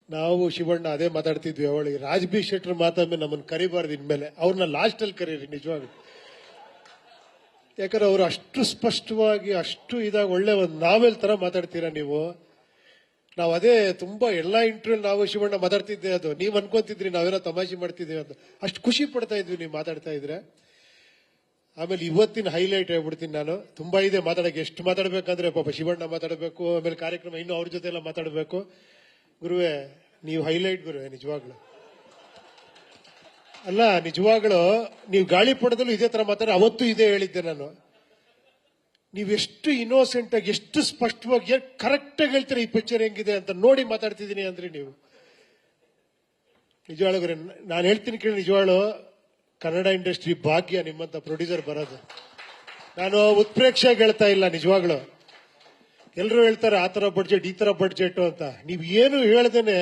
ನಾವು ಶಿವಣ್ಣ ಅದೇ ಮಾತಾಡ್ತಿದ್ವಿ. ಅವಳಿಗೆ ರಾಜ್ ಬಿ ಶೆಟ್ಟರ್ ಮಾತಾದ್ಮೇಲೆ ನಮ್ಮನ್ನು ಕರಿಬಾರ್ದು ಇನ್ಮೇಲೆ, ಅವ್ರನ್ನ ಲಾಸ್ಟ್ ಅಲ್ಲಿ ಕರೀರಿ ನಿಜವಾಗಿ. ಯಾಕಂದ್ರೆ ಅವರು ಅಷ್ಟು ಸ್ಪಷ್ಟವಾಗಿ ಅಷ್ಟು ಇದಾಗ ಒಳ್ಳೆ ಒಂದು ನಾವೆಲ್ ತರ ಮಾತಾಡ್ತೀರಾ ನೀವು. ನಾವು ಅದೇ ತುಂಬಾ ಎಲ್ಲಾ ಇಂಟರ್ವ್ಯೂ ನಾವು ಶಿವಣ್ಣ ಮಾತಾಡ್ತಿದ್ದೆ, ಅದು ನೀವ್ ಅನ್ಕೊಂತಿದ್ರಿ ನಾವೇನೋ ತಮಾಷೆ ಮಾಡ್ತಿದ್ದೀವಿ ಅಂತ. ಅಷ್ಟು ಖುಷಿ ಪಡ್ತಾ ಇದ್ವಿ ನೀವು ಮಾತಾಡ್ತಾ ಇದ್ರೆ. ಆಮೇಲೆ ಇವತ್ತಿನ ಹೈಲೈಟ್ ಹೇಳ್ಬಿಡ್ತೀನಿ ನಾನು. ತುಂಬಾ ಇದೆ ಮಾತಾಡಕ್ಕೆ, ಎಷ್ಟು ಮಾತಾಡ್ಬೇಕಂದ್ರೆ ಪಾಪ ಶಿವಣ್ಣ ಮಾತಾಡಬೇಕು, ಆಮೇಲೆ ಕಾರ್ಯಕ್ರಮ ಇನ್ನು ಅವ್ರ ಜೊತೆ ಎಲ್ಲ ಮಾತಾಡಬೇಕು. ಗುರುವೇ ನೀವು ಹೈಲೈಟ್ ಗುರುವೇ, ನಿಜವಾಗ್ಲು ಅಲ್ಲ, ನಿಜವಾಗ್ಲು ನೀವು ಗಾಳಿಪಟದಲ್ಲೂ ಇದೇ ತರ ಮಾತಾಡ. ಅವತ್ತು ಇದೇ ಹೇಳಿದ್ದೆ ನಾನು. ನೀವೆಷ್ಟು ಇನ್ನೋಸೆಂಟ್ ಆಗಿ, ಎಷ್ಟು ಸ್ಪಷ್ಟವಾಗಿ, ಕರೆಕ್ಟ್ ಆಗಿ ಹೇಳ್ತೀರಾ ಈ ಪಿಕ್ಚರ್ ಹೆಂಗಿದೆ ಅಂತ ನೋಡಿ ಮಾತಾಡ್ತಿದ್ದೀನಿ ಅಂದ್ರೆ ನೀವು. ನಿಜವಾಗ್ಲು ಗುರು ನಾನು ಹೇಳ್ತೀನಿ ಕೇಳಿ, ನಿಜವಾಗ್ಲು ಕನ್ನಡ ಇಂಡಸ್ಟ್ರಿ ಭಾಗ್ಯ ನಿಮ್ಮಂತ ಪ್ರೊಡ್ಯೂಸರ್ ಬರೋದು. ನಾನು ಉತ್ಪ್ರೇಕ್ಷೆಯಾಗಿ ಹೇಳ್ತಾ ಇಲ್ಲ, ನಿಜವಾಗ್ಲು ಎಲ್ಲರೂ ಹೇಳ್ತಾರೆ ಆ ತರ ಬಡ್ಜೆಟ್ ಈ ತರ ಬಡ್ಜೆಟ್ ಅಂತ. ನೀವು ಏನು ಹೇಳ್ದೇನೆ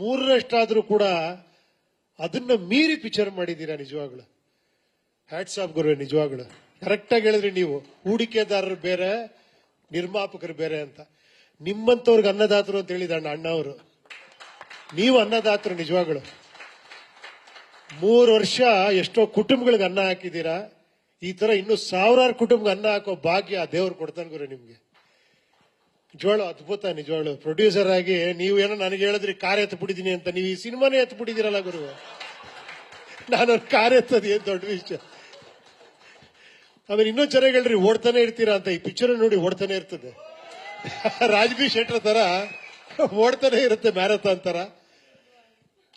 3ರಷ್ಟಾದ್ರೂ ಕೂಡ ಅದನ್ನ ಮೀರಿ ಪಿಕ್ಚರ್ ಮಾಡಿದ್ದೀರಾ. ನಿಜವಾಗ್ಲು ಹ್ಯಾಟ್ಸ್ ಆಫ್ ಗುರುವೆ, ನಿಜವಾಗ್ಲು ಕರೆಕ್ಟ್ ಆಗಿ ಹೇಳಿದ್ರಿ ನೀವು. ಹೂಡಿಕೆದಾರರು ಬೇರೆ, ನಿರ್ಮಾಪಕರು ಬೇರೆ ಅಂತ. ನಿಮ್ಮಂತವ್ರಿಗೆ ಅನ್ನದಾತರು ಅಂತ ಹೇಳಿದ ಅಣ್ಣ ಅವರು. ನೀವು ಅನ್ನದಾತರು ನಿಜವಾಗ್ಲು. 3 ವರ್ಷ ಎಷ್ಟೋ ಕುಟುಂಬಗಳಿಗೆ ಅನ್ನ ಹಾಕಿದ್ದೀರಾ. ಈ ತರ ಇನ್ನು ಸಾವಿರಾರು ಕುಟುಂಬಕ್ಕೆ ಅನ್ನ ಹಾಕೋ ಭಾಗ್ಯ ದೇವ್ರು ಕೊಡ್ತಾನೆ ಗುರು ನಿಮ್ಗೆ. ನಿಜವಾಳು ಅದ್ಭುತ. ನಿಜವಾಳು ಪ್ರೊಡ್ಯೂಸರ್ ಆಗಿ ನೀವು ಏನೋ ನನಗೆ ಹೇಳಿದ್ರಿ ಕಾರ್ ಎತ್ಬಿಟ್ಟಿದ್ದೀನಿ ಅಂತ. ನೀವು ಈ ಸಿನಿಮಾನೇ ಎತ್ಬಿಟ್ಟಿದ್ದೀರಲ್ಲ ಗುರು. ನಾನು ಕಾರ್ ಎತ್ತದ ಏನ್ ದೊಡ್ಡ ವಿಷಯ. ಆಮೇಲೆ ಇನ್ನೊಂದು ಚೆನ್ನಾಗಿ ಹೇಳ್ರಿ, ಓಡ್ತಾನೆ ಇರ್ತೀರಾ ಅಂತ. ಈ ಪಿಕ್ಚರ್ ನೋಡಿ ಓಡ್ತಾನೆ ಇರ್ತದೆ. ರಾಜ್ ಬಿ ಶೆಟ್ಟರ್ ತರ ಓಡ್ತಾನೆ ಇರುತ್ತೆ, ಮ್ಯಾರಥಾನ್ ತರ.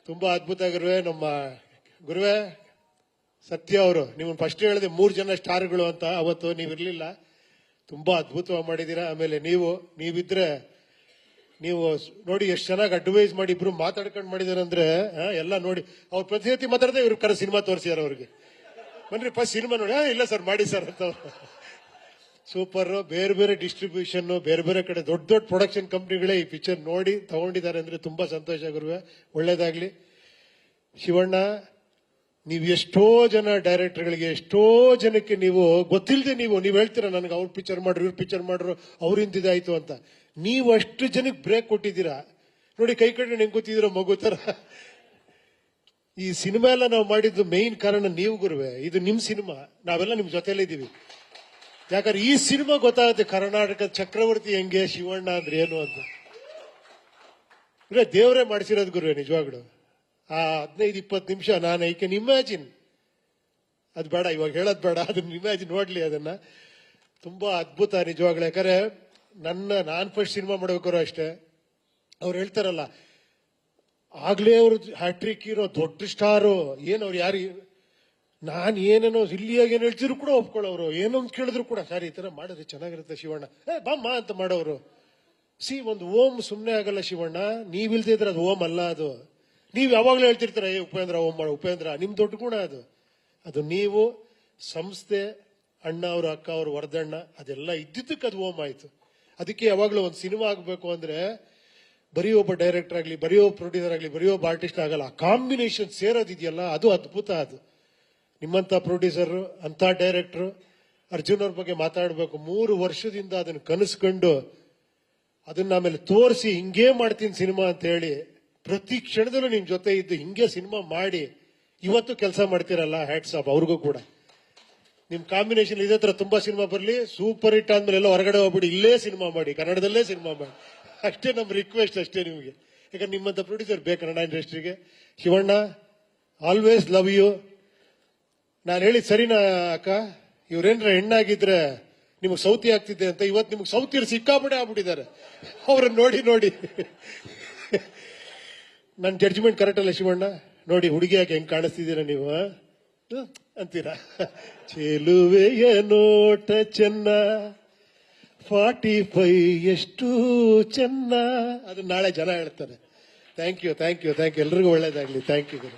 ತುಂಬಾ ಅದ್ಭುತ ಗುರುವೆ. ನಮ್ಮ ಗುರುವೆ ಸತ್ಯ ಅವರು ನಿಮ್ಮನ್ನು ಫಸ್ಟ್ ಹೇಳಿದೆ 3 ಜನ ಸ್ಟಾರ್ಗಳು ಅಂತ. ಅವತ್ತು ನೀವಿರ್ಲಿಲ್ಲ. ತುಂಬಾ ಅದ್ಭುತವಾಗಿ ಮಾಡಿದೀರಾ. ಆಮೇಲೆ ನೀವಿದ್ರೆ ನೀವು ನೋಡಿ ಎಷ್ಟು ಚೆನ್ನಾಗಿ ಅಡ್ವೈಸ್ ಮಾಡಿ ಇಬ್ರು ಮಾತಾಡ್ಕೊಂಡು ಮಾಡಿದಾರೆ ಅಂದ್ರೆ ಎಲ್ಲ ನೋಡಿ. ಅವ್ರು ಪ್ರತಿ ಮಾತಾಡದೆ ಇವ್ರ ಕರೆ ಸಿನಿಮಾ ತೋರಿಸಿದಾರೆ ಅವ್ರಿಗೆ. ಬನ್ರಿ ಫಸ್ಟ್ ಸಿನಿಮಾ ನೋಡಿ. ಇಲ್ಲ ಸರ್ ಮಾಡಿ ಸರ್ ಅಂತ. ಸೂಪರ್. ಬೇರೆ ಬೇರೆ ಡಿಸ್ಟ್ರಿಬ್ಯೂಷನ್, ಬೇರೆ ಬೇರೆ ಕಡೆ ದೊಡ್ಡ ದೊಡ್ಡ ಪ್ರೊಡಕ್ಷನ್ ಕಂಪ್ನಿಗಳೇ ಈ ಪಿಕ್ಚರ್ ನೋಡಿ ತಗೊಂಡಿದ್ದಾರೆ ಅಂದ್ರೆ ತುಂಬಾ ಸಂತೋಷ ಗುರುವೆ. ಒಳ್ಳೇದಾಗ್ಲಿ. ಶಿವಣ್ಣ, ನೀವು ಎಷ್ಟೋ ಜನ ಡೈರೆಕ್ಟರ್ಗಳಿಗೆ, ಎಷ್ಟೋ ಜನಕ್ಕೆ ನೀವು ಗೊತ್ತಿಲ್ಲದೆ ನೀವು ಹೇಳ್ತೀರಾ ನನಗೆ ಅವ್ರ ಪಿಕ್ಚರ್ ಮಾಡ್ರು, ಇವ್ರ ಪಿಕ್ಚರ್ ಮಾಡ್ರು, ಅವ್ರಿಂದ ಇದಾಯ್ತು ಅಂತ. ನೀವು ಅಷ್ಟು ಜನಕ್ಕೆ ಬ್ರೇಕ್ ಕೊಟ್ಟಿದ್ದೀರಾ ನೋಡಿ. ಕೈ ಕಡೆ ಹೆಂಗ್ ಗೊತ್ತಿದ್ದೀರೋ ಮಗು ತರ. ಈ ಸಿನಿಮಾ ಎಲ್ಲ ನಾವು ಮಾಡಿದ್ದು ಮೇನ್ ಕಾರಣ ನೀವು ಗುರುವೆ. ಇದು ನಿಮ್ ಸಿನಿಮಾ, ನಾವೆಲ್ಲ ನಿಮ್ ಜೊತೆಲೇ ಇದೀವಿ. ಯಾಕಂದ್ರೆ ಈ ಸಿನಿಮಾ ಗೊತ್ತಾಗುತ್ತೆ ಕರ್ನಾಟಕದ ಚಕ್ರವರ್ತಿ ಹೆಂಗೆ, ಶಿವಣ್ಣ ಅಂದ್ರೆ ಏನು ಅಂತ. ದೇವರೇ ಮಾಡಿಸಿರೋದು ಗುರುವೆ. ನಿಜವಾಗ್ಲು ಆ 15-20 ನಿಮಿಷ ನಾನು ಐ ಕ್ಯಾನ್ ಇಮ್ಯಾಜಿನ್. ಅದು ಬೇಡ ಇವಾಗ ಹೇಳೋದು ಬೇಡ, ಅದನ್ನ ಇಮ್ಯಾಜಿನ್ ನೋಡ್ಲಿ ಅದನ್ನ. ತುಂಬಾ ಅದ್ಭುತ ನಿಜವಾಗ್ಲು. ಯಾಕಂದ್ರೆ ನಾನ್ ಫಸ್ಟ್ ಸಿನಿಮಾ ಮಾಡ್ಬೇಕಾದ್ರು ಅಷ್ಟೇ. ಅವ್ರು ಹೇಳ್ತಾರಲ್ಲ, ಆಗ್ಲೇ ಅವ್ರು ಹ್ಯಾಟ್ರಿಕ್ ಹೀರೋ, ದೊಡ್ಡ ಸ್ಟಾರು, ಏನವ್ರು ಯಾರು, ನಾನ್ ಏನೇನೋ ಇಲ್ಲಿಯಾಗ ಏನ್ ಹೇಳ್ತಿದ್ರು ಕೂಡ ಒಪ್ಕೊಳ್ಳೋರು. ಏನೋ ಕೇಳಿದ್ರು ಕೂಡ ಸರ್ ಈ ತರ ಮಾಡಿದ್ರೆ ಚೆನ್ನಾಗಿರುತ್ತೆ ಶಿವಣ್ಣ, ಬಾಮ್ಮ ಅಂತ ಮಾಡೋರು. ಒಂದು ಓಂ ಸುಮ್ನೆ ಆಗಲ್ಲ ಶಿವಣ್ಣ. ನೀವಿಲ್ದೇ ಇದ್ರೆ ಅದು ಓಂ ಅಲ್ಲ. ಅದು ನೀವ್ ಯಾವಾಗ್ಲೂ ಹೇಳ್ತಿರ್ತೀರ, ಉಪೇಂದ್ರ ಓಂ ಮಾಡ, ಉಪೇಂದ್ರ ನಿಮ್ ದೊಡ್ಡ ಗುಣ ಅದು. ಅದು ನೀವು ಸಂಸ್ಥೆ, ಅಣ್ಣ ಅವರು, ಅಕ್ಕ ಅವರು, ವರದಣ್ಣ, ಅದೆಲ್ಲ ಇದ್ದಿದ್ದಕ್ಕೆ ಅದು ಓಂ ಆಯ್ತು. ಅದಕ್ಕೆ ಯಾವಾಗ್ಲೂ ಒಂದು ಸಿನಿಮಾ ಆಗ್ಬೇಕು ಅಂದ್ರೆ ಬರೀ ಒಬ್ಬ ಡೈರೆಕ್ಟರ್ ಆಗ್ಲಿ, ಬರೀ ಒಬ್ಬ ಪ್ರೊಡ್ಯೂಸರ್ ಆಗ್ಲಿ, ಬರೀ ಒಬ್ಬ ಆರ್ಟಿಸ್ಟ್ ಆಗಲ್ಲ. ಆ ಕಾಂಬಿನೇಷನ್ ಸೇರೋದಿದೆಯಲ್ಲ, ಅದು ಅದ್ಭುತ. ಅದು ನಿಮ್ಮಂತ ಪ್ರೊಡ್ಯೂಸರ್, ಅಂತ ಡೈರೆಕ್ಟರ್ ಅರ್ಜುನ್ ಅವ್ರ ಬಗ್ಗೆ ಮಾತಾಡಬೇಕು. 3 ವರ್ಷದಿಂದ ಅದನ್ನ ಕನಸ್ಕೊಂಡು ಅದನ್ನ ಆಮೇಲೆ ತೋರಿಸಿ ಹಿಂಗೇ ಮಾಡ್ತೀನಿ ಸಿನಿಮಾ ಅಂತ ಹೇಳಿ ಪ್ರತಿ ಕ್ಷಣದಲ್ಲೂ ನಿಮ್ ಜೊತೆ ಇದ್ದು ಹಿಂಗೆ ಸಿನಿಮಾ ಮಾಡಿ ಇವತ್ತು ಕೆಲಸ ಮಾಡ್ತಿರಲ್ಲ, ಹ್ಯಾಟ್ಸ್ ಆಫ್ ಅವ್ರಿಗೂ ಕೂಡ. ನಿಮ್ ಕಾಂಬಿನೇಷನ್ ಇದೇ ತರ ತುಂಬಾ ಸಿನಿಮಾ ಬರ್ಲಿ. ಸೂಪರ್ ಹಿಟ್ ಆದ್ಮೇಲೆ ಎಲ್ಲ ಹೊರಗಡೆ ಹೋಗ್ಬಿಡಿ, ಇಲ್ಲೇ ಸಿನಿಮಾ ಮಾಡಿ, ಕನ್ನಡದಲ್ಲೇ ಸಿನಿಮಾ ಮಾಡಿ. ಅಷ್ಟೇ ನಮ್ ರಿಕ್ವೆಸ್ಟ್ ಅಷ್ಟೇ ನಿಮ್ಗೆ. ಯಾಕಂದ್ರೆ ನಿಮ್ಮಂತ ಪ್ರೊಡ್ಯೂಸರ್ ಬೇಕು ಕನ್ನಡ ಇಂಡಸ್ಟ್ರಿಗೆ. Shivanna, always love you. ನಾನು ಹೇಳಿದ್ ಸರಿನಾ ಅಕ್ಕ? ಇವ್ರೇನ್ರ ಹೆಣ್ಣಾಗಿದ್ರೆ ನಿಮಗ್ ಸೌತಿ ಆಗ್ತಿದ್ದೆ ಅಂತ. ಇವತ್ತು ನಿಮ್ಗೆ ಸೌತಿಯರು ಸಿಕ್ಕಾಪಟ್ಟೆ ಆಗ್ಬಿಟ್ಟಿದ್ದಾರೆ ಅವ್ರನ್ನ ನೋಡಿ ನೋಡಿ. ನನ್ನ ಜಡ್ಜ್ಮೆಂಟ್ ಕರೆಕ್ಟ್ ಅಲ್ಲ ಶಿವಣ್ಣ? ನೋಡಿ ಹುಡುಗಿ ಯಾಕೆ ಹೆಂಗ್ ಕಾಣಿಸ್ತಿದ್ದೀರಾ ನೀವು ಅಂತೀರಾ. ಚೆಲುವೆಯ ನೋಟ ಚೆನ್ನ, 45 ಎಷ್ಟು ಚೆನ್ನ. ಅದನ್ನ ನಾಳೆ ಜನ ಹೇಳ್ತಾರೆ. Thank you. ಎಲ್ರಿಗೂ ಒಳ್ಳೇದಾಗ್ಲಿ. Thank you Guru.